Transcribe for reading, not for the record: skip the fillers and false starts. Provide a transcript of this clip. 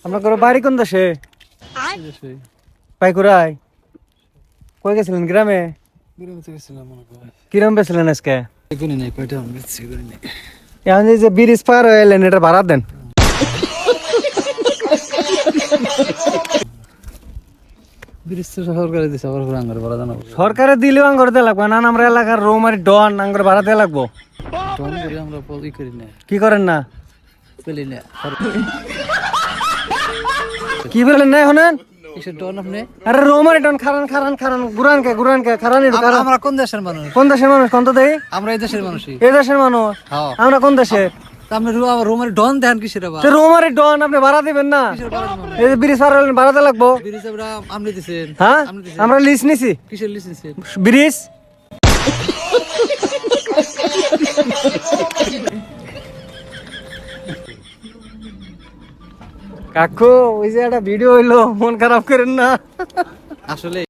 আপনার বাড়ি কোন দেশে? পাইকুরাই। কই গেছিলেন? গ্রামে। কিরম বেছিলেন আজকে? এখন যে ব্রিজ পার হয়ে এলেন, এটা ভাড়া দেন। সরকারে দিলেও আঙ্গর দেওয়া লাগবে না। আমরা এলাকার রৌমারি ডন আঙ্গর ভাড়া দেওয়া লাগবো। কি করেন না? কি বলেন না এখন? আরে রৌমারি ডন খারান খারান খারান গুরান কে খারান। আমরা কোন দেশের মানুষ? কোন দেশের মানুষ? কোন তো দেই? আমরা এই দেশের মানুষই। এই দেশের মানুষ? আমরা কোন দেশের? আপনি রোমারি ডন দেন কিসের? আবার রৌমারি ডন আপনি ভাড়া দিবেন না? এই যে ব্রিজ পার হলেন, ভাড়া দেওয়া লাগবো। ব্রিজ আপনি দিছেন? হ্যাঁ, আমরা লিজ নিছি। কিসের লিসেন্স? ব্রিজ। কাকু, ওই যে একটা ভিডিও হইলো, মন খারাপ করেন না। আসলে